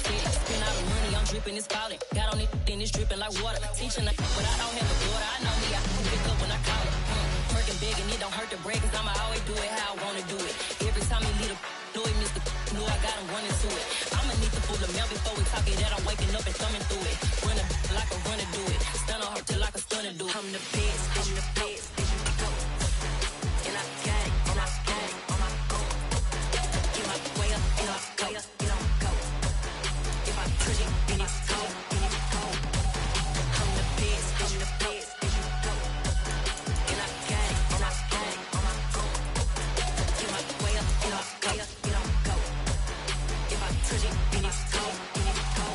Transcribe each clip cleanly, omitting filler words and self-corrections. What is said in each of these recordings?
steady. Spend all the money, I'm dripping, it's falling. Got on it, then it's dripping like water. Teaching like, but I don't have a daughter. I know me, I can pick up when I call her. Working big and it don't hurt to break, cause I'ma always do it how I wanna do it. Every time he lead a know it, Mr. Know I got him running to it. I'ma need to pull the mail before we talk it that I'm waking up and thumbing through it. Run a like a runner do it. Stun on her till like a stunner do it. I'm the best, I'm the best, go. And I got it, and I got it, on my go. Get my way up, and I way up, and I'm go. If I push it, then it's go, then it's go. I'm the best, I'm the best, go. And I got it, and I got it, on my go. Get my way up, and I way up, and I'm go. If I push it, then it's go, then it's go.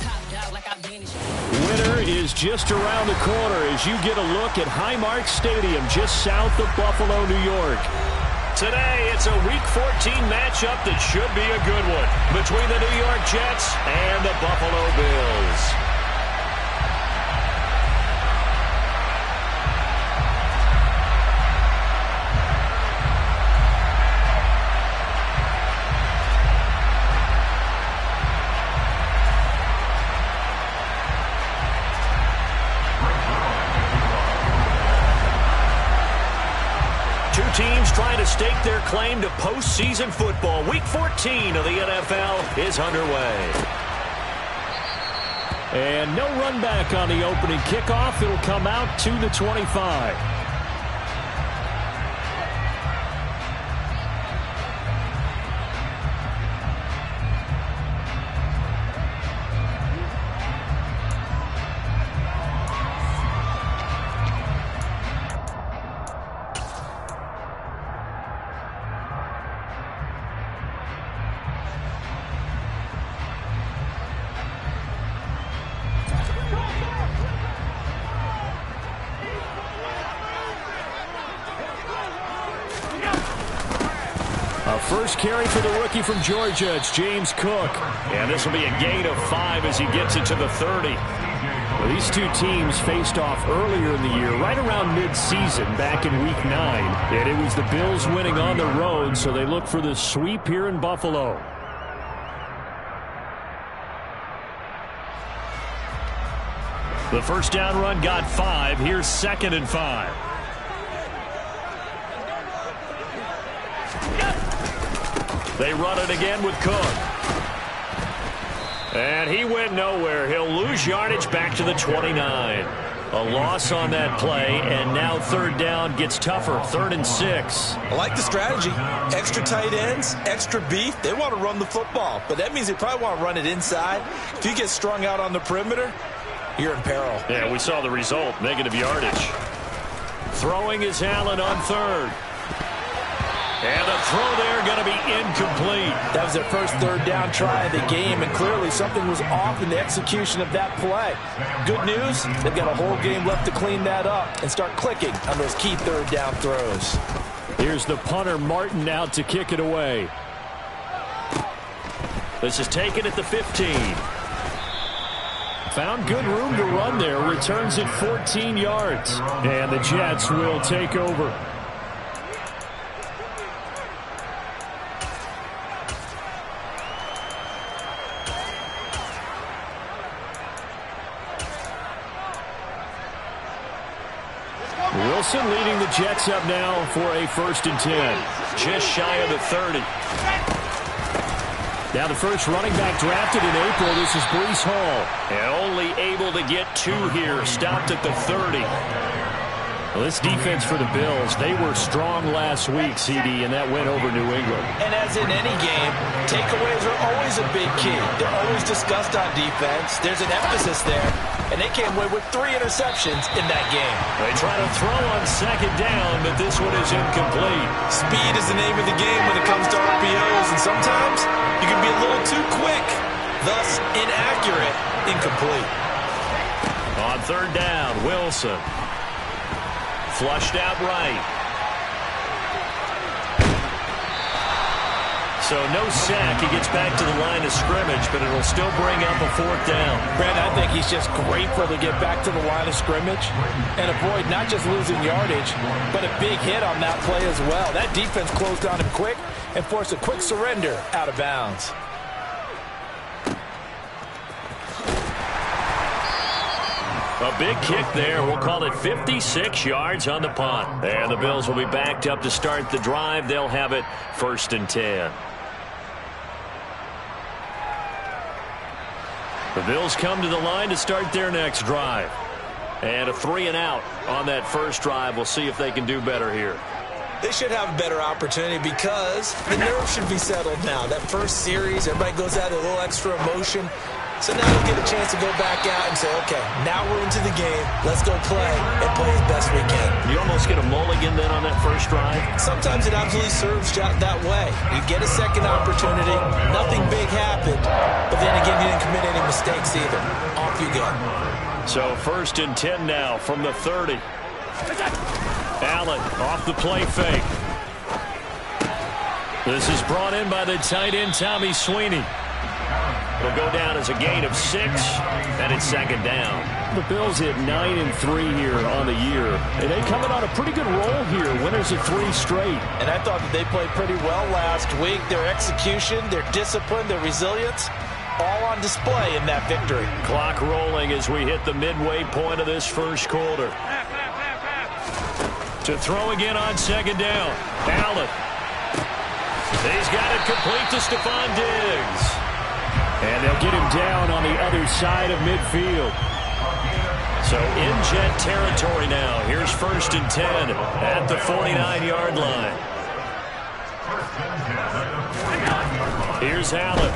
Top dog like I managed. Winter is just around the corner as you get a look at Highmark Stadium just south of Buffalo, New York. Today, it's a Week 14 matchup that should be a good one between the New York Jets and the Buffalo Bills. Teams trying to stake their claim to postseason football. Week 14 of the NFL is underway. And no run back on the opening kickoff. It'll come out to the 25. First carry for the rookie from Georgia. It's James Cook. And this will be a gain of 5 as he gets it to the 30. Well, these two teams faced off earlier in the year, right around mid-season, back in Week 9. And it was the Bills winning on the road, so they look for the sweep here in Buffalo. The first down run got 5. Here's 2nd and 5. They run it again with Cook. And he went nowhere. He'll lose yardage back to the 29. A loss on that play, and now 3rd down gets tougher. 3rd and 6. I like the strategy. Extra tight ends, extra beef. They want to run the football, but that means they probably want to run it inside. If you get strung out on the perimeter, you're in peril. Yeah, we saw the result. Negative yardage. Throwing is Allen on 3rd. And the throw there going to be incomplete. That was their first 3rd down try of the game, and clearly something was off in the execution of that play. Good news, they've got a whole game left to clean that up and start clicking on those key 3rd down throws. Here's the punter, Martin, out to kick it away. This is taken at the 15. Found good room to run there. Returns it 14 yards. And the Jets will take over. Wilson leading the Jets up now for a 1st and 10. Just shy of the 30. Now the first running back drafted in April. This is Breece Hall. And only able to get 2 here. Stopped at the 30. Well, this defense for the Bills, they were strong last week, CD, and that went over New England. And as in any game, takeaways are always a big key. They're always discussed on defense. There's an emphasis there, and they came away with 3 interceptions in that game. They try to throw on 2nd down, but this one is incomplete. Speed is the name of the game when it comes to RPOs, and sometimes you can be a little too quick, thus inaccurate, incomplete. On 3rd down, Wilson. Flushed out right. So no sack. He gets back to the line of scrimmage, but it'll still bring up a 4th down. Brent, I think he's just grateful to get back to the line of scrimmage and avoid not just losing yardage, but a big hit on that play as well. That defense closed on him quick and forced a quick surrender out of bounds. A big kick there. We'll call it 56 yards on the punt. And the Bills will be backed up to start the drive. They'll have it 1st and 10. The Bills come to the line to start their next drive. And a 3-and-out on that first drive. We'll see if they can do better here. They should have a better opportunity because the nerves should be settled now. That first series, everybody goes out with a little extra emotion. So now they'll get a chance to go back out and say, okay, now we're into the game. Let's go play and play as best we can. You almost get a mulligan then on that first drive? Sometimes it absolutely serves that way. You get a second opportunity. Nothing big happened. But then again, you didn't commit any mistakes either. Off you go. So 1st and 10 now from the 30. Allen off the play fake. This is brought in by the tight end, Tommy Sweeney. It'll go down as a gain of 6, and it's 2nd down. The Bills hit 9-3 here on the year, and they coming on a pretty good roll here. Winners of 3 straight. And I thought that they played pretty well last week. Their execution, their discipline, their resilience, all on display in that victory. Clock rolling as we hit the midway point of this first quarter. To throw again on 2nd down. Allen. He's got it complete to Stephon Diggs. And they'll get him down on the other side of midfield. So in Jet territory now. Here's 1st and 10 at the 49-yard line. Here's Allen.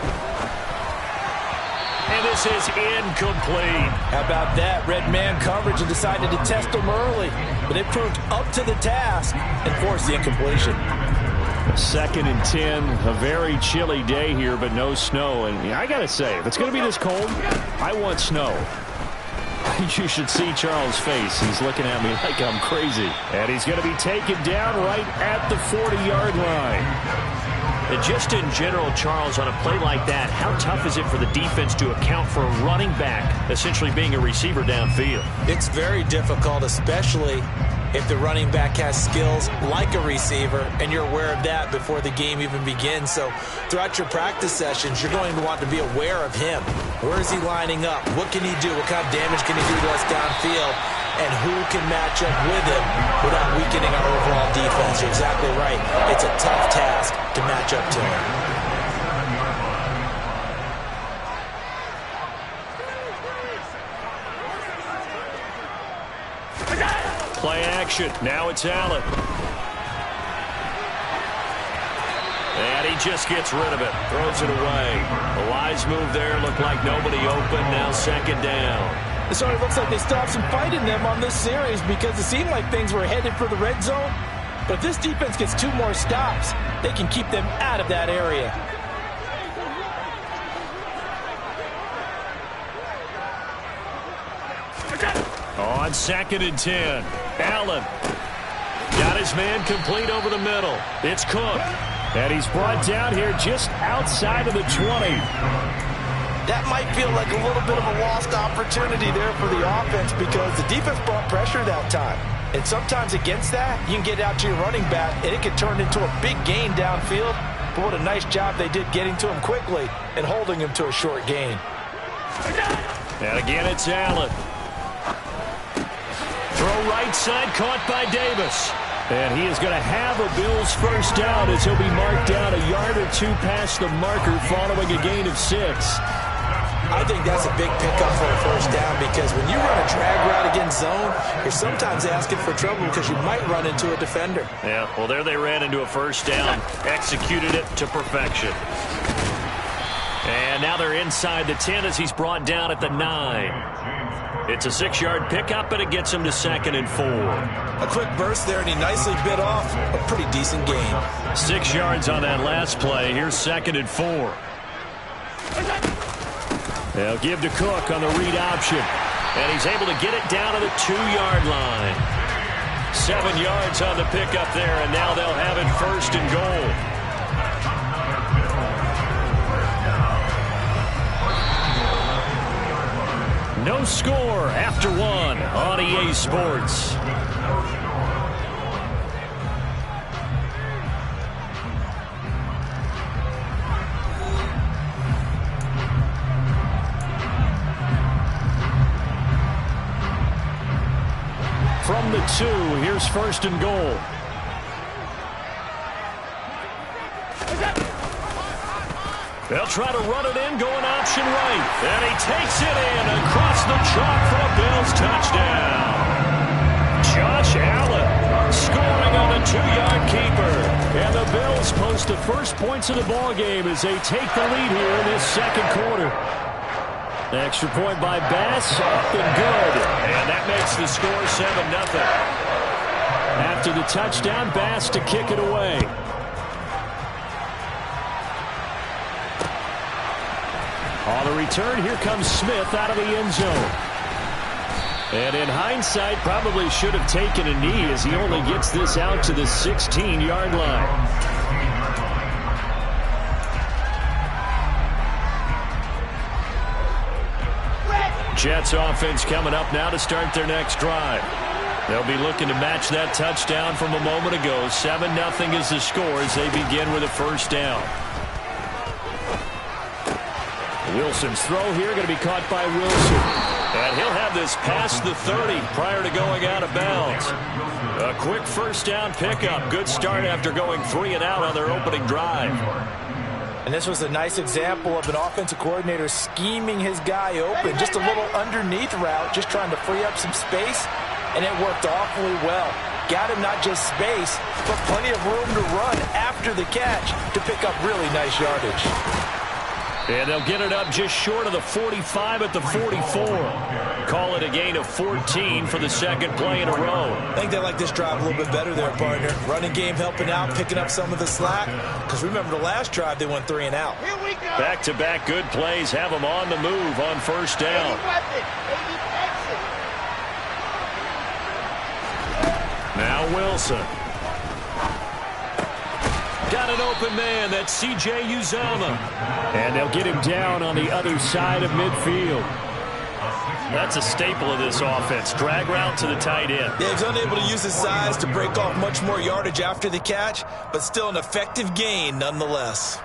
And this is incomplete. How about that? Red man coverage and decided to test them early. But it proved up to the task and forced the incompletion. 2nd and 10, a very chilly day here, but no snow. And I got to say, if it's going to be this cold, I want snow. You should see Charles' face. He's looking at me like I'm crazy. And he's going to be taken down right at the 40-yard line. And just in general, Charles, on a play like that, how tough is it for the defense to account for a running back essentially being a receiver downfield? It's very difficult, especially if the running back has skills like a receiver, and you're aware of that before the game even begins. So throughout your practice sessions, you're going to want to be aware of him. Where is he lining up? What can he do? What kind of damage can he do to us downfield? And who can match up with him without weakening our overall defense? You're exactly right. It's a tough task to match up to him. Play action. Now it's Allen. And he just gets rid of it. Throws it away. A wise move there. Looked like nobody open. Now 2nd down. It sort of looks like they still have some fight in them on this series because it seemed like things were headed for the red zone. But if this defense gets 2 more stops, they can keep them out of that area. On 2nd and 10, Allen got his man complete over the middle. It's Cook, and he's brought down here just outside of the 20. That might feel like a little bit of a lost opportunity there for the offense because the defense brought pressure that time. And sometimes against that, you can get out to your running back, and it can turn into a big gain downfield. But what a nice job they did getting to him quickly and holding him to a short gain. And again, it's Allen. Throw right side, caught by Davis. And he is going to have a Bills first down as he'll be marked down a yard or 2 past the marker following a gain of 6. I think that's a big pickup for a first down because when you run a drag route against zone, you're sometimes asking for trouble because you might run into a defender. Yeah, well, there they ran into a first down, executed it to perfection. And now they're inside the 10 as he's brought down at the 9. It's a 6-yard pickup, and it gets him to 2nd and 4. A quick burst there, and he nicely bit off a pretty decent gain. 6 yards on that last play. Here's 2nd and 4. They'll give to Cook on the read option. And he's able to get it down to the 2-yard line. 7 yards on the pickup there, and now they'll have it 1st and goal. No score after 1 on EA Sports. from the 2. Here's first and goal. They'll try to run it in, going option right. And he takes it in across the chalk for a Bills touchdown. Josh Allen scoring on a 2-yard keeper. And the Bills post the first points of the ballgame as they take the lead here in this second quarter. Extra point by Bass, up and good. And that makes the score 7-0. After the touchdown, Bass to kick it away. On the return, here comes Smith out of the end zone. And in hindsight, probably should have taken a knee as he only gets this out to the 16-yard line. Jets offense coming up now to start their next drive. They'll be looking to match that touchdown from a moment ago. 7-0 is the score as they begin with a first down. Wilson's throw here going to be caught by Wilson. And he'll have this past the 30 prior to going out of bounds. A quick first down pickup. Good start after going 3 and out on their opening drive. And this was a nice example of an offensive coordinator scheming his guy open. Just a little underneath route, just trying to free up some space. And it worked awfully well. Got him not just space, but plenty of room to run after the catch to pick up really nice yardage. And they'll get it up just short of the 45 at the 44. Call it a gain of 14 for the second play in a row. I think they like this drive a little bit better there, partner. Running game helping out, picking up some of the slack. Because remember the last drive, they went 3 and out. Back-to-back good plays have them on the move on first down. Now Wilson. Got an open man. That's C.J. Uzomah. And they'll get him down on the other side of midfield. That's a staple of this offense. Drag route to the tight end. Yeah, he's unable to use his size to break off much more yardage after the catch, but still an effective gain nonetheless.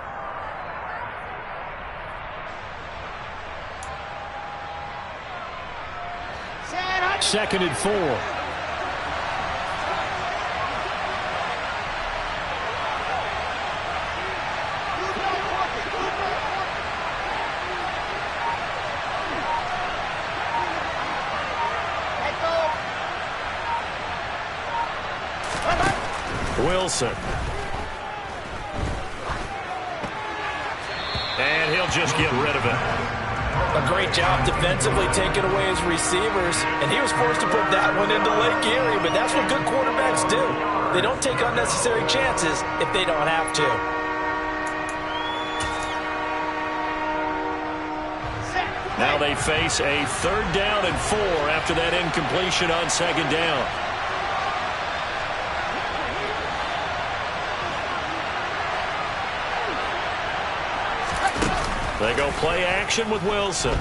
Second and 4. Wilson. And he'll just get rid of it. A great job defensively taking away his receivers, and he was forced to put that one into Lake Erie, but that's what good quarterbacks do. They don't take unnecessary chances if they don't have to. Now they face a 3rd down and 4 after that incompletion on 2nd down. They go play action with Wilson.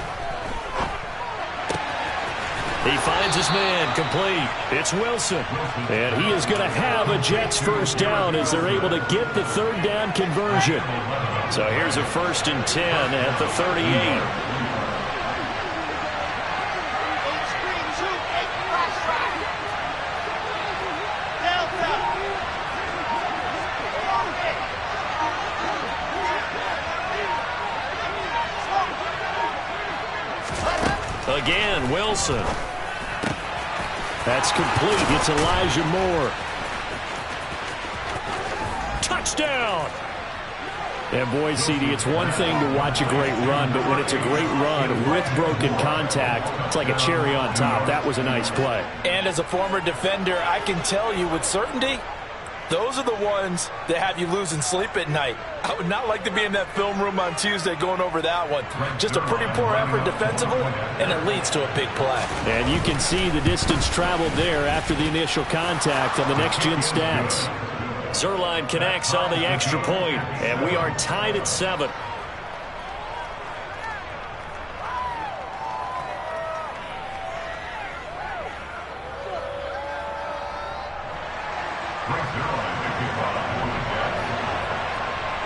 He finds his man complete. It's Wilson. And he is going to have a Jets first down as they're able to get the 3rd down conversion. So here's a 1st and 10 at the 38. Again, Wilson. That's complete. It's Elijah Moore. Touchdown! And boy, CD, it's one thing to watch a great run, but when it's a great run with broken contact, it's like a cherry on top. That was a nice play. And as a former defender, I can tell you with certainty, those are the ones that have you losing sleep at night. I would not like to be in that film room on Tuesday going over that one. Just a pretty poor effort defensively, and it leads to a big play. And you can see the distance traveled there after the initial contact on the next-gen stats. Zuerlein connects on the extra point, and we are tied at 7.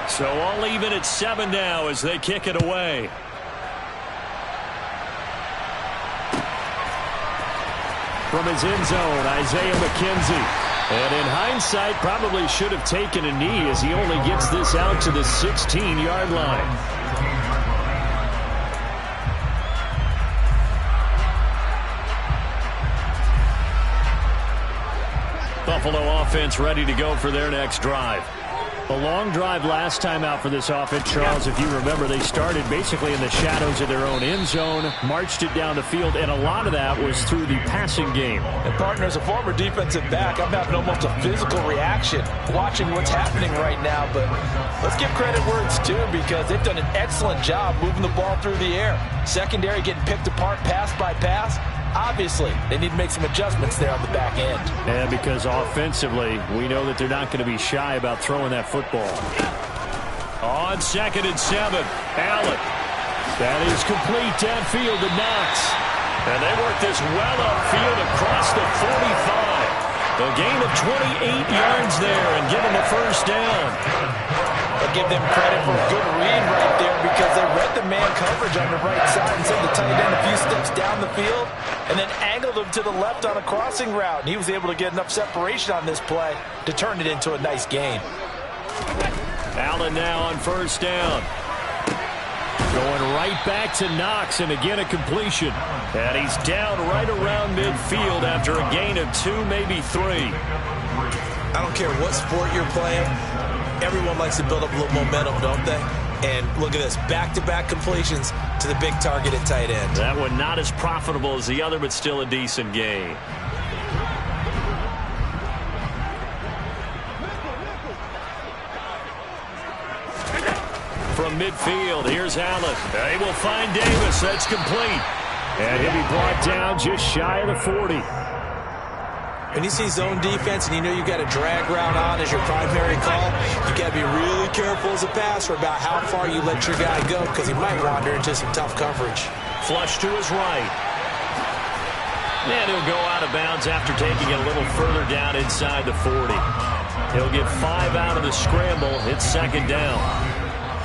So all even at 7 now as they kick it away. from his end zone, Isaiah McKenzie. And in hindsight, probably should have taken a knee as he only gets this out to the 16-yard line. Buffalo offense ready to go for their next drive. A long drive last time out for this offense, Charles. If you remember, they started basically in the shadows of their own end zone, marched it down the field, and a lot of that was through the passing game. And partner, as a former defensive back, I'm having almost a physical reaction watching what's happening right now. But let's give credit where it's due, because they've done an excellent job moving the ball through the air. Secondary getting picked apart pass by pass. Obviously, they need to make some adjustmts there on the back end. And because offensively, we know that they're not going to be shy about throwing that football. On 2nd and 7, Allen. That is complete downfield to Knox. And they work this well upfield across the 45. A gain of 28 yards there and give them a first down. I'll give them credit for a good read right there, because they read the man coverage on the right side and sent the tight end a few steps down the field and then angled him to the left on a crossing route. And he was able to get enough separation on this play to turn it into a nice gain. Allen now on first down. Going right back to Knox, and again a completion. And he's down right around midfield after a gain of 2, maybe 3. I don't care what sport you're playing. Everyone likes to build up a little momentum, don't they? And look at this, back-to-back completions to the big target at tight end. That one not as profitable as the other, but still a decent gain. From midfield, here's Allen. They will find Davis. That's complete. And he'll be brought down just shy of the 40. When you see zone defense and you know you've got a drag route on as your primary call, you got to be really careful as a passer about how far you let your guy go, because he might wander into some tough coverage. Flush to his right. And he'll go out of bounds after taking it a little further down inside the 40. He'll get 5 out of the scramble. It's 2nd down.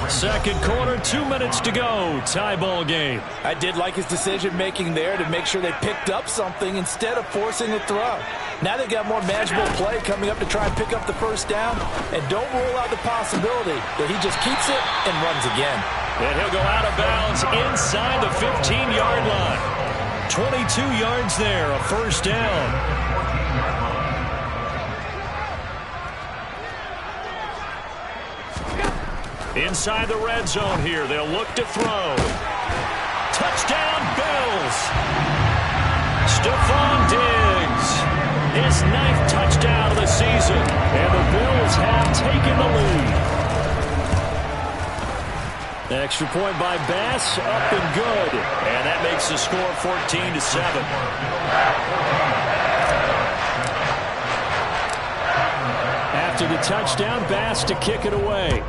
Second quarter, 2 minutes to go. Tie ball game. I did like his decision-making there to make sure they picked up something instead of forcing a throw. Now they've got more manageable play coming up to try and pick up the first down. And don't rule out the possibility that he just keeps it and runs again. And he'll go out of bounds inside the 15-yard line. 22 yards there, a first down. Inside the red zone here, they'll look to throw. Touchdown, Bills! Stephon Diggs, his 9th touchdown of the season, and the Bills have taken the lead. Extra point by Bass, up and good, and that makes the score 14-7. After the touchdown, Bass to kick it away.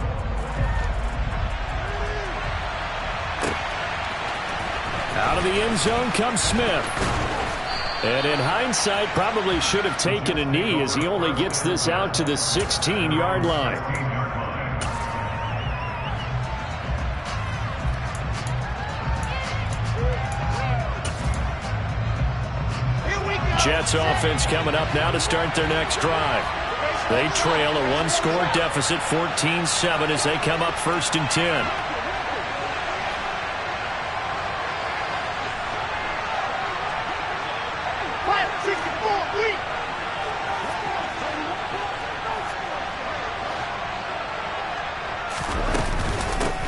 Out of the end zone comes Smith. And in hindsight, probably should have taken a knee as he only gets this out to the 16-yard line. Jets offense coming up now to start their next drive. They trail a 1-score deficit, 14-7, as they come up 1st and 10.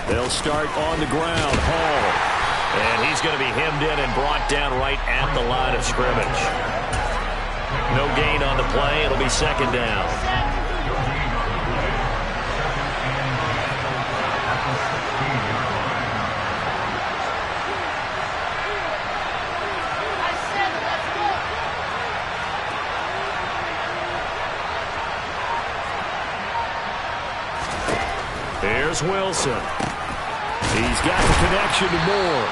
They'll start on the ground. Hall. And he's going to be hemmed in and brought down right at the line of scrimmage. No gain on the play. It'll be 2nd down. Here's Wilson. He's got the connection to Moore.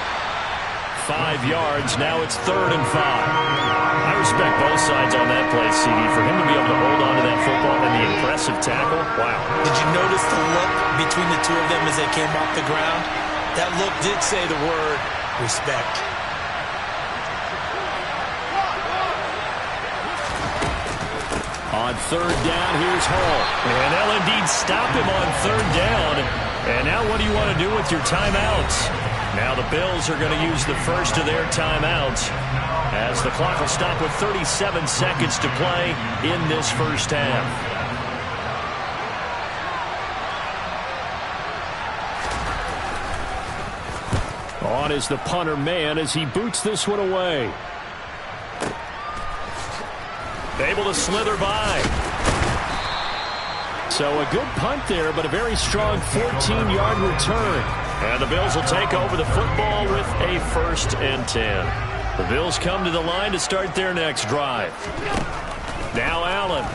5 yards. Now it's 3rd and 5. I respect both sides on that play, CD. For him to be able to hold on to that football and the impressive tackle, wow. Did you notice the look between the two of them as they came off the ground? That look did say the word respect. On third down, here's Hall. And they'll indeed stop him on third down. And now what do you want to do with your timeouts? Now the Bills are going to use the first of their timeouts as the clock will stop with 37 seconds to play in this first half. On is the punter man as he boots this one away. Able to slither by. So a good punt there, but a very strong 14-yard return. And the Bills will take over the football with a 1st and 10. The Bills come to the line to start their next drive. Now Allen.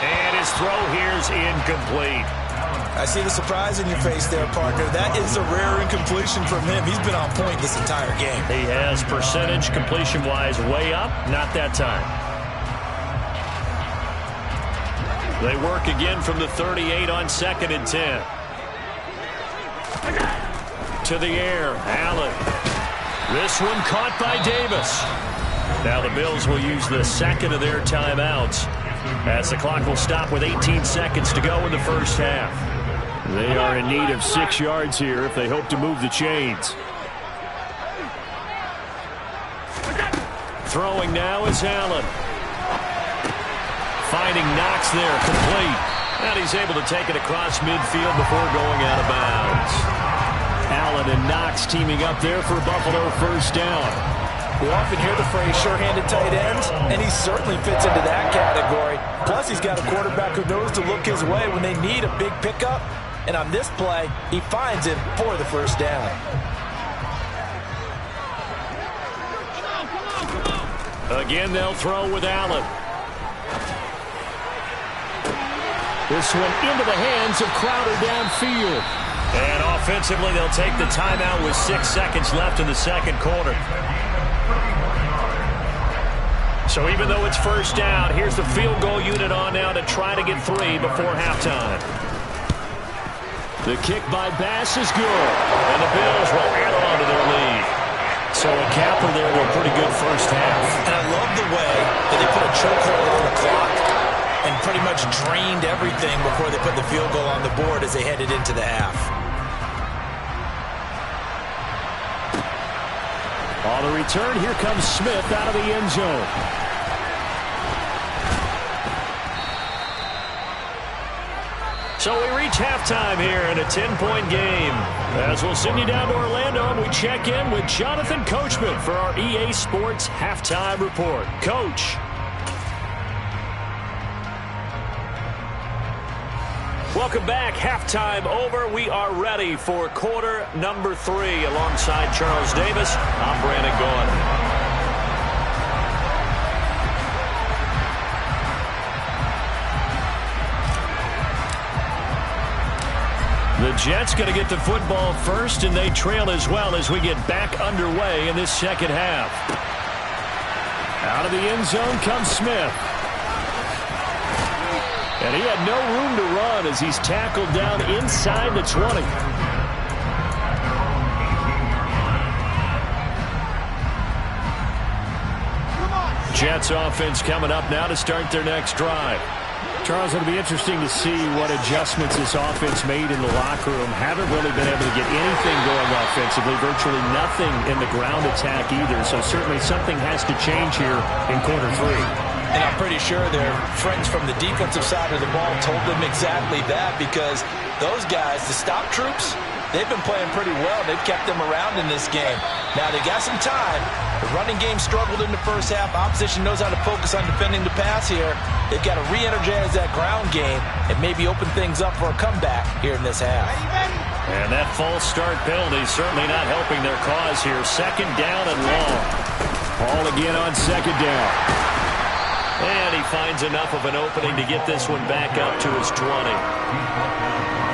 And his throw here's incomplete. I see the surprise in your face there, partner. That is a rare incompletion from him. He's been on point this entire game. He has percentage completion-wise way up. Not that time. They work again from the 38 on 2nd and 10. To the air, Allen. This one caught by Davis. Now the Bills will use the second of their timeouts as the clock will stop with 18 seconds to go in the first half. They are in need of 6 yards here if they hope to move the chains. Throwing now is Allen. Finding Knox there, complete. And he's able to take it across midfield before going out of bounds. Allen and Knox teaming up there for Buffalo first down. We often hear the phrase sure-handed tight ends, and he certainly fits into that category. Plus, he's got a quarterback who knows to look his way when they need a big pickup. And on this play, he finds it for the first down. Again, they'll throw with Allen. This one into the hands of Crowder downfield. And offensively, they'll take the timeout with 6 seconds left in the second quarter. So even though it's first down, here's the field goal unit on now to try to get 3 before halftime. The kick by Bass is good. And the Bills will add on to their lead. So a capper there to a pretty good first half. And I love the way that they put a chokehold on the clock and pretty much drained everything before they put the field goal on the board as they headed into the half. On the return, here comes Smith out of the end zone. So we reach halftime here in a 10-point game. As we'll send you down to Orlando, and we check in with Jonathan Coachman for our EA Sports Halftime Report. Coach. Welcome back. Halftime over. We are ready for quarter number 3. Alongside Charles Davis, I'm Brandon Gaudin. The Jets going to get the football first, and they trail as well as we get back underway in this second half. Out of the end zone comes Smith. And he had no room to run as he's tackled down inside the 20. Jets offense coming up now to start their next drive. Charles, it'll be interesting to see what adjustments this offense made in the locker room. Haven't really been able to get anything going offensively, virtually nothing in the ground attack either. So certainly something has to change here in quarter 3. And I'm pretty sure their friends from the defensive side of the ball told them exactly that, because those guys, the stop troops, they've been playing pretty well. They've kept them around in this game. Now they got some time. The running game struggled in the first half. Opposition knows how to focus on defending the pass here. They've got to re-energize that ground game and maybe open things up for a comeback here in this half. And that false start penalty certainly not helping their cause here. Second down and long. Ball again on second down. And he finds enough of an opening to get this one back up to his 20.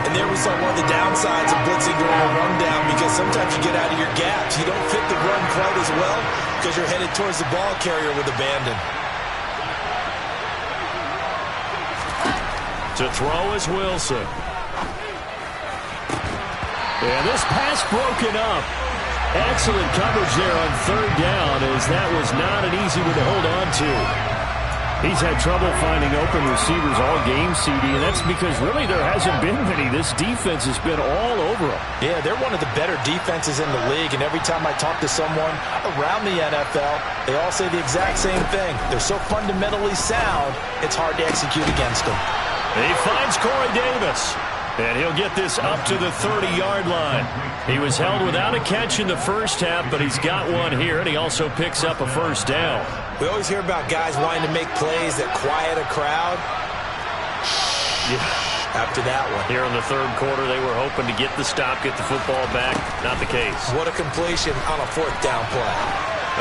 And there we saw one of the downsides of blitzing during a rundown, because sometimes you get out of your gaps. You don't fit the run quite as well because you're headed towards the ball carrier with abandon. To throw is Wilson. And this pass broken up. Excellent coverage there on third down, as that was not an easy one to hold on to. He's had trouble finding open receivers all game, CD, and that's because really there hasn't been many. This defense has been all over them. Yeah, they're one of the better defenses in the league, and every time I talk to someone around the NFL, they all say the exact same thing. They're so fundamentally sound, it's hard to execute against them. He finds Corey Davis, and he'll get this up to the 30-yard line. He was held without a catch in the first half, but he's got one here, and he also picks up a first down. We always hear about guys wanting to make plays that quiet a crowd. After that one. Here in the third quarter, they were hoping to get the stop, get the football back. Not the case. What a completion on a fourth down play.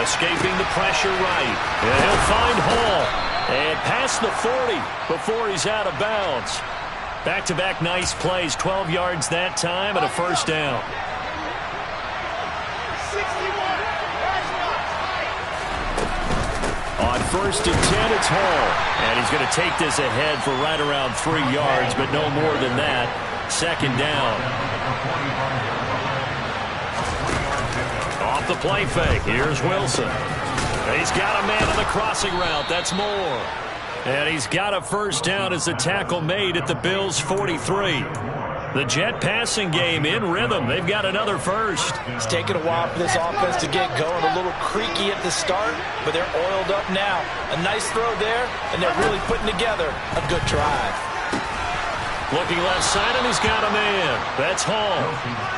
Escaping the pressure right. And he'll find Hall. And past the 40 before he's out of bounds. Back-to-back nice plays. 12 yards that time and a first down. On first and 10, it's Hall. And he's going to take this ahead for right around 3 yards, but no more than that. Second down. Off the play fake. Here's Wilson. He's got a man on the crossing route. That's Moore. And he's got a first down as the tackle made at the Bills' 43. The Jet passing game in rhythm. They've got another first. It's taken a while for this offense to get going. A little creaky at the start, but they're oiled up now. A nice throw there, and they're really putting together a good drive. Looking left side, and he's got a man. That's Hall.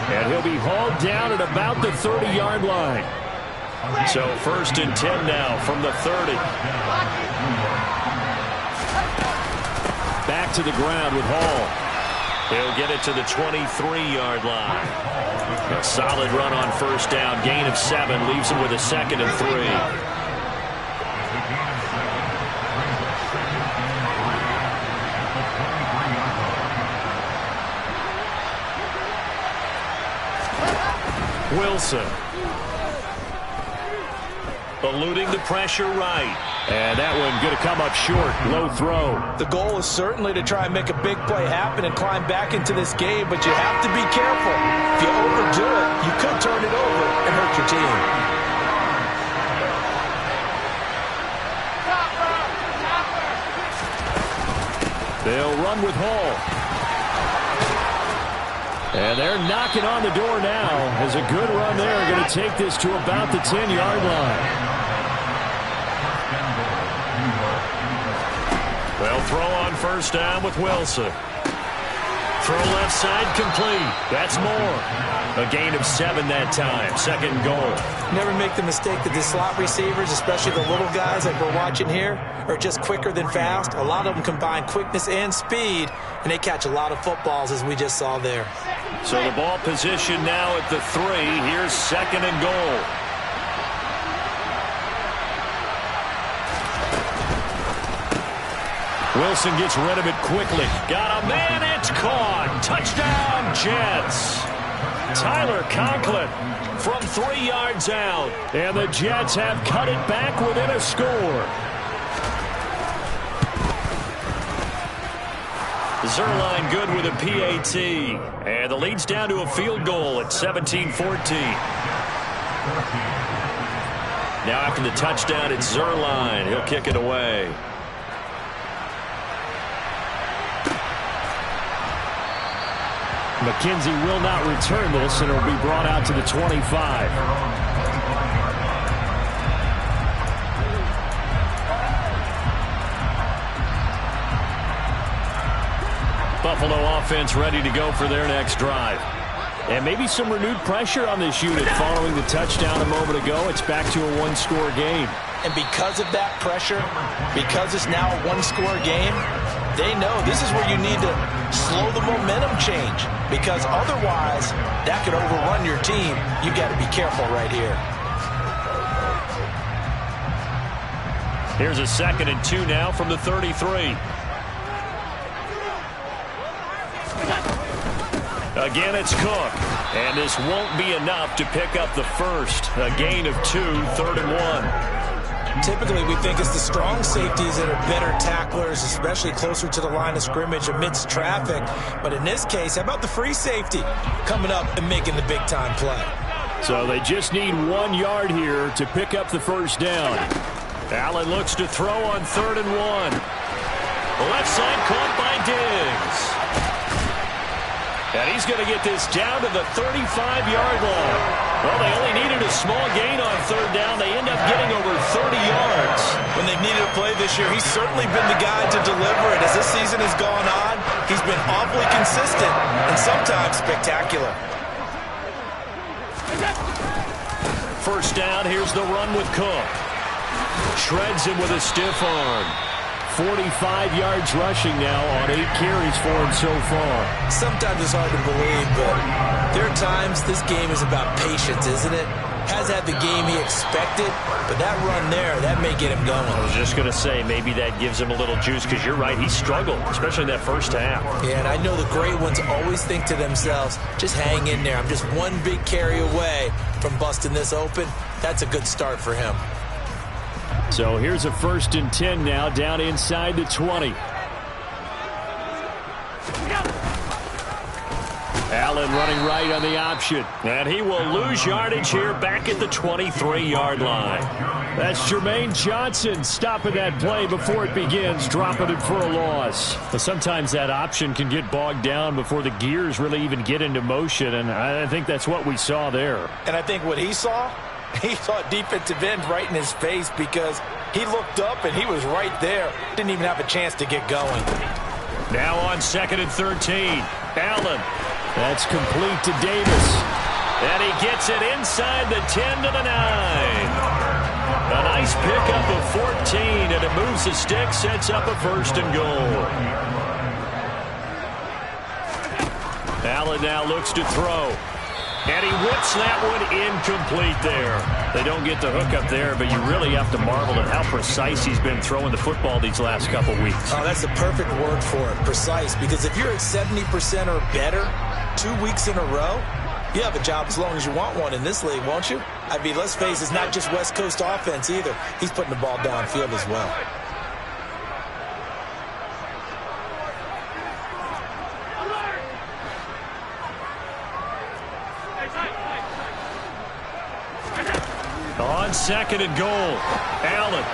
And he'll be hauled down at about the 30-yard line. So first and 10 now from the 30. Back to the ground with Hall. He'll get it to the 23-yard line. A solid run on first down. Gain of 7 leaves him with a second and 3. Wilson. Eluding the pressure right. And that one going to come up short. Low throw. The goal is certainly to try and make a big play happen and climb back into this game, but you have to be careful. If you overdo it, you could turn it over and hurt your team. They'll run with Hall. And they're knocking on the door now. As a good run there, going to take this to about the 10-yard line. They'll throw on first down with Wilson. Throw left side complete. That's Moore. A gain of 7 that time. Second goal. Never make the mistake that the slot receivers, especially the little guys like we're watching here, are just quicker than fast. A lot of them combine quickness and speed, and they catch a lot of footballs, as we just saw there. So the ball position now at the 3. Here's second and goal. Wilson gets rid of it quickly. Got a man, it's caught. Touchdown, Jets. Tyler Conklin from 3 yards out. And the Jets have cut it back within a score. Zuerlein good with a PAT. And the lead's down to a field goal at 17-14. Now after the touchdown, it's Zuerlein. He'll kick it away. McKenzie will not return this, and it'll be brought out to the 25. Buffalo offense ready to go for their next drive. And maybe some renewed pressure on this unit following the touchdown a moment ago. It's back to a one-score game. And because of that pressure, because it's now a one-score game, they know this is where you need to slow the momentum change, because otherwise that could overrun your team. You got to be careful right here. Here's a 2nd and 2 now from the 33. Again, it's Cook. And this won't be enough to pick up the first. A gain of 2, 3rd and 1. Typically, we think it's the strong safeties that are better tacklers, especially closer to the line of scrimmage amidst traffic. But in this case, how about the free safety coming up and making the big-time play? So they just need 1 yard here to pick up the first down. Allen looks to throw on 3rd and 1. Left side caught by Diggs. And he's going to get this down to the 35-yard line. Well, they only needed a small gain on 3rd down. They end up getting over 30 yards. When they've needed a play this year, he's certainly been the guy to deliver it. As this season has gone on, he's been awfully consistent and sometimes spectacular. First down, here's the run with Cook. Shreds him with a stiff arm. 45 yards rushing now on 8 carries for him so far. Sometimes it's hard to believe, but there are times this game is about patience, isn't it? Has had the game he expected, but that run there, that may get him going. I was just going to say, maybe that gives him a little juice, because you're right, he struggled, especially in that first half. Yeah, and I know the great ones always think to themselves, just hang in there. I'm just one big carry away from busting this open. That's a good start for him. So here's a 1st and 10 now, down inside the 20. Allen running right on the option. And he will lose yardage here back at the 23-yard line. That's Jermaine Johnson stopping that play before it begins, dropping it for a loss. But sometimes that option can get bogged down before the gears really even get into motion, and I think that's what we saw there. And I think what he saw a defensive end right in his face, because he looked up and he was right there. Didn't even have a chance to get going. Now on 2nd and 13. Allen. That's complete to Davis. And he gets it inside the 10 to the 9. A nice pickup of 14, and it moves the stick, sets up a 1st and goal. Allen now looks to throw. And he whips that one incomplete there. They don't get the hook up there, but you really have to marvel at how precise he's been throwing the football these last couple weeks. Oh, that's the perfect word for it, precise, because if you're at 70% or better 2 weeks in a row, you have a job as long as you want one in this league, won't you? I mean, let's face it, it's not just West Coast offense either. He's putting the ball downfield as well. On 2nd and goal, Allen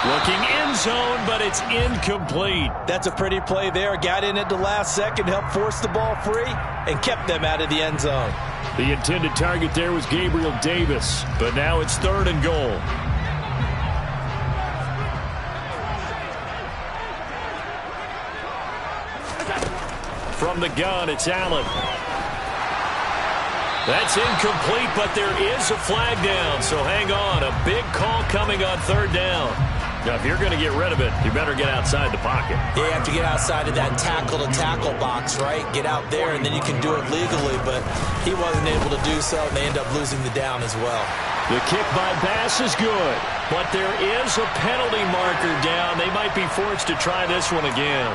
looking end zone, but it's incomplete. That's a pretty play there. Got in at the last second, helped force the ball free, and kept them out of the end zone. The intended target there was Gabriel Davis, but now it's 3rd and goal. From the gun, it's Allen. That's incomplete, but there is a flag down, so hang on. A big call coming on 3rd down. Now, if you're going to get rid of it, you better get outside the pocket. Yeah, you have to get outside of that tackle-to-tackle box, right? Get out there, and then you can do it legally, but he wasn't able to do so, and they end up losing the down as well. The kick by Bass is good, but there is a penalty marker down. They might be forced to try this one again.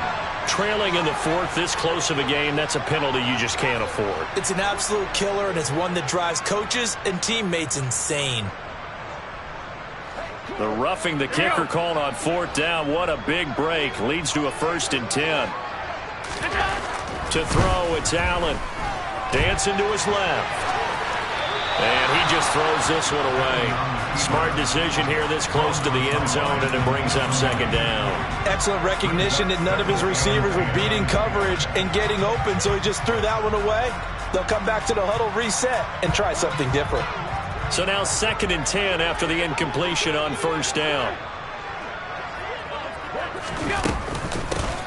Trailing in the 4th, this close of a game, that's a penalty you just can't afford. It's an absolute killer, and it's one that drives coaches and teammates insane. The roughing the kicker called on 4th down. What a big break. Leads to a 1st and 10. To throw, it's Allen. Dancing to his left. And he just throws this one away. Smart decision here this close to the end zone, and it brings up 2nd down. Excellent recognition that none of his receivers were beating coverage and getting open, so he just threw that one away. They'll come back to the huddle, reset, and try something different. So now 2nd and 10 after the incompletion on 1st down.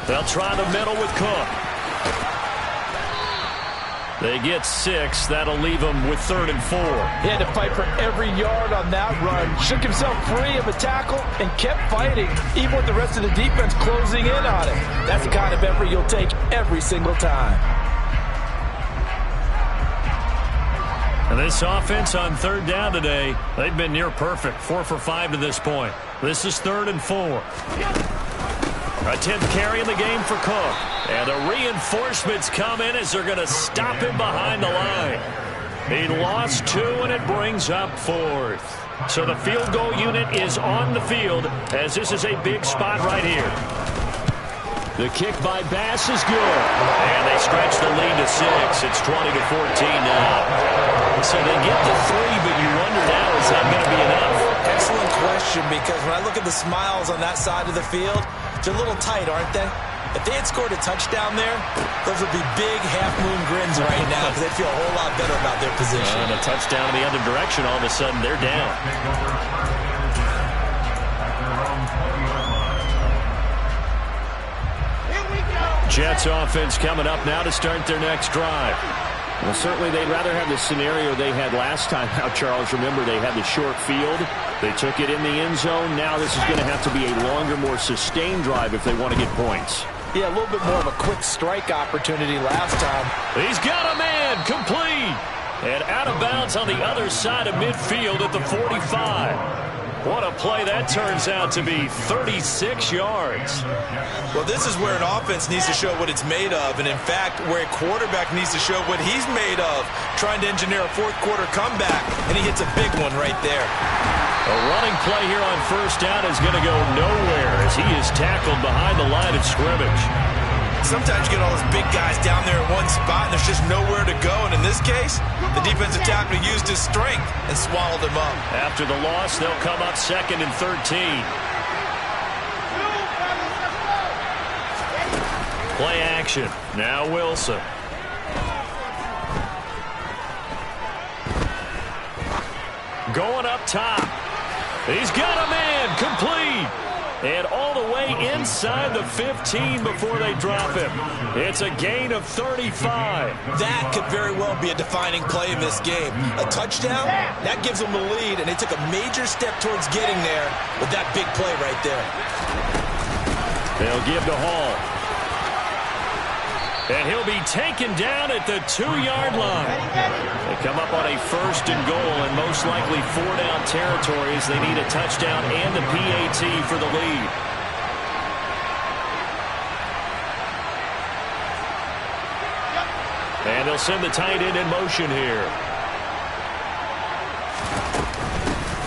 They'll try the middle with Cook. They get 6. That'll leave them with 3rd and 4. He had to fight for every yard on that run. Shook himself free of a tackle and kept fighting, even with the rest of the defense closing in on him. That's the kind of effort you'll take every single time. And this offense on 3rd down today, they've been near perfect. 4 for 5 to this point. This is 3rd and 4. A 10th carry in the game for Cook. And the reinforcements come in as they're going to stop him behind the line. He lost 2, and it brings up 4th. So the field goal unit is on the field as this is a big spot right here. The kick by Bass is good. And they stretch the lead to 6. It's 20-14 now. So they get the 3, but you wonder now, is that going to be enough? Excellent question, because when I look at the smiles on that side of the field, they're a little tight, aren't they? If they had scored a touchdown there, those would be big half-moon grins right now because they feel a whole lot better about their position. And a touchdown in the other direction, all of a sudden they're down. Jets offense coming up now to start their next drive. Well, certainly they'd rather have the scenario they had last time out, Charles. Remember, they had the short field. They took it in the end zone. Now this is going to have to be a longer, more sustained drive if they want to get points. Yeah, a little bit more of a quick strike opportunity last time. He's got a man, complete. And out of bounds on the other side of midfield at the 45. What a play that turns out to be, 36 yards. Well, this is where an offense needs to show what it's made of, and in fact, where a quarterback needs to show what he's made of, trying to engineer a fourth-quarter comeback, and he hits a big one right there. A running play here on first down is going to go nowhere as he is tackled behind the line of scrimmage. Sometimes you get all those big guys down there in one spot, and there's just nowhere to go. And in this case, the defensive tackle used his strength and swallowed him up. After the loss, they'll come up 2nd and 13. Play action. Now Wilson. Going up top. He's got a man, complete. And all the way inside the 15 before they drop him. It's a gain of 35. That could very well be a defining play in this game. A touchdown, that gives them the lead, and they took a major step towards getting there with that big play right there. They'll give to Hall. And he'll be taken down at the 2-yard line. They come up on a 1st and goal, and most likely 4-down territories. They need a touchdown and the PAT for the lead. And they'll send the tight end in motion here.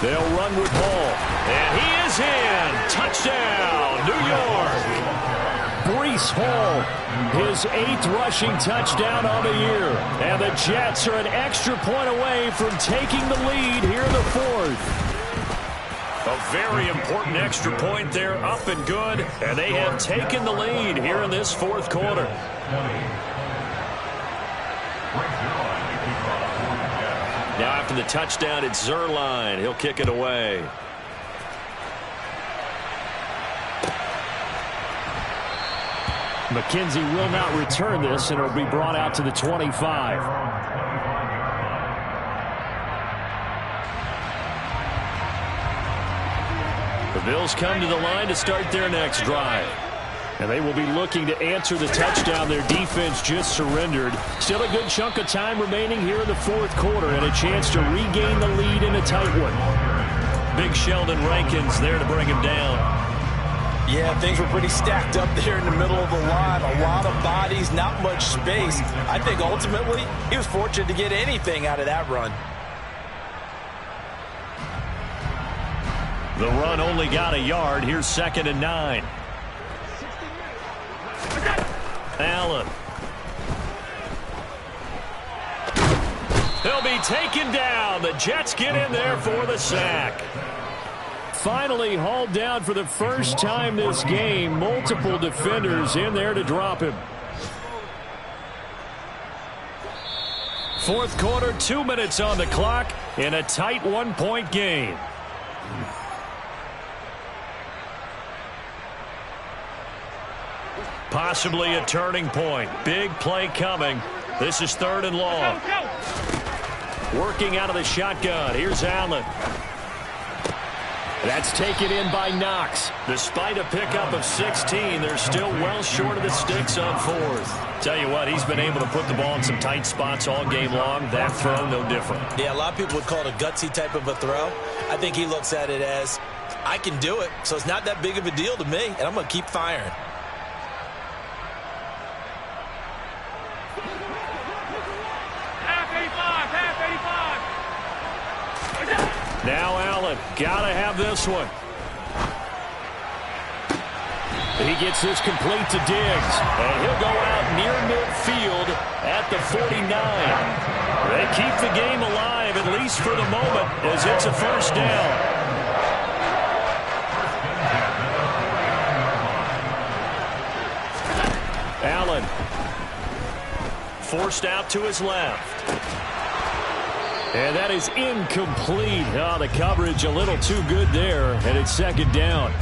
They'll run with Hall. And he is in. Touchdown, New York. Breece Hall, his 8th rushing touchdown on the year. And the Jets are an extra point away from taking the lead here in the 4th. A very important extra point there, up and good. And they have taken the lead here in this 4th quarter. Now after the touchdown, it's Zuerlein. He'll kick it away. McKenzie will not return this, and it'll be brought out to the 25. The Bills come to the line to start their next drive. And they will be looking to answer the touchdown their defense just surrendered. Still a good chunk of time remaining here in the 4th quarter, and a chance to regain the lead in a tight one. Big Sheldon Rankins there to bring him down. Yeah, things were pretty stacked up there in the middle of the line. A lot of bodies, not much space. I think ultimately he was fortunate to get anything out of that run. The run only got a yard. Here's 2nd and 9. Allen. He'll be taken down. The Jets get in there for the sack. Finally hauled down for the first time this game. Multiple defenders in there to drop him. 4th quarter, 2 minutes on the clock in a tight 1-point game. Possibly a turning point. Big play coming. This is 3rd and long. Working out of the shotgun. Here's Allen. That's taken in by Knox. Despite a pickup of 16, they're still well short of the sticks on 4th. Tell you what, he's been able to put the ball in some tight spots all game long. That throw, no different. Yeah, a lot of people would call it a gutsy type of a throw. I think he looks at it as, I can do it, so it's not that big of a deal to me, and I'm going to keep firing. Now Allen, gotta have this one. He gets this complete to Diggs, and he'll go out near midfield at the 49. They keep the game alive, at least for the moment, as it's a first down. Allen forced out to his left. And that is incomplete. Oh, the coverage a little too good there, and it's second down.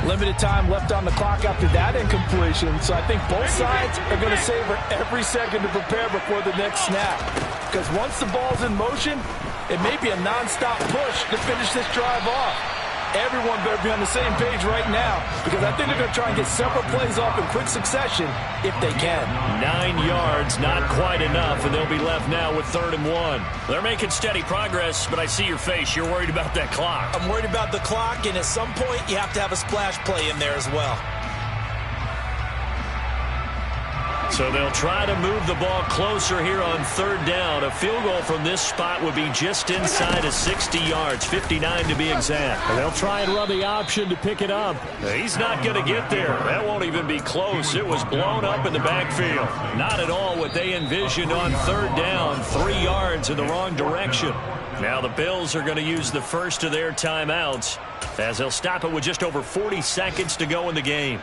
Limited time left on the clock after that incompletion, so I think both sides are going to savor every second to prepare before the next snap. Because once the ball's in motion, it may be a nonstop push to finish this drive off. Everyone better be on the same page right now, because I think they're going to try and get several plays off in quick succession if they can. 9 yards, not quite enough, and they'll be left now with 3rd and 1. They're making steady progress, but I see your face. You're worried about that clock. I'm worried about the clock, and at some point, you have to have a splash play in there as well. So they'll try to move the ball closer here on 3rd down. A field goal from this spot would be just inside of 60 yards, 59 to be exact. And they'll try and run the option to pick it up. He's not going to get there. That won't even be close. It was blown up in the backfield. Not at all what they envisioned on 3rd down, 3 yards in the wrong direction. Now the Bills are going to use the first of their timeouts as they'll stop it with just over 40 seconds to go in the game.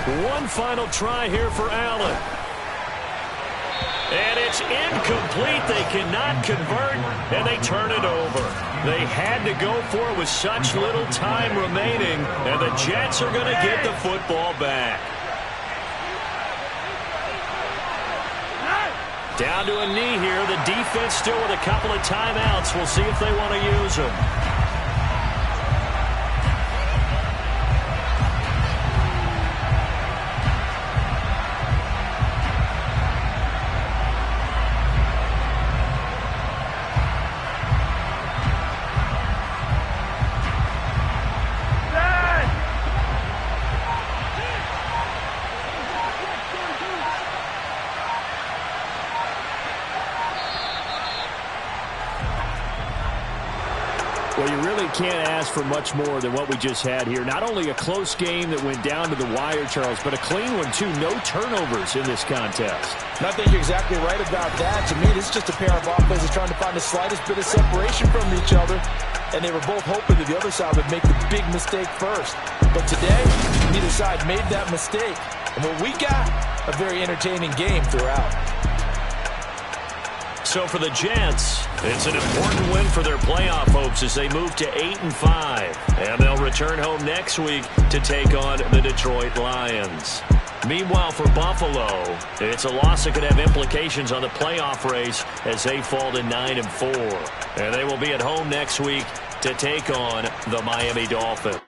One final try here for Allen. And it's incomplete. They cannot convert, and they turn it over. They had to go for it with such little time remaining, and the Jets are going to get the football back. Down to a knee here. The defense still with a couple of timeouts. We'll see if they want to use them. Well, you really can't ask for much more than what we just had here. Not only a close game that went down to the wire, Charles, but a clean one, too. No turnovers in this contest. And I think you're exactly right about that. To me, this is just a pair of offenses trying to find the slightest bit of separation from each other. And they were both hoping that the other side would make the big mistake first. But today, neither side made that mistake. And what we got, a very entertaining game throughout. So for the Jets, it's an important win for their playoff hopes as they move to 8-5. And they'll return home next week to take on the Detroit Lions. Meanwhile, for Buffalo, it's a loss that could have implications on the playoff race as they fall to 9-4. And they will be at home next week to take on the Miami Dolphins.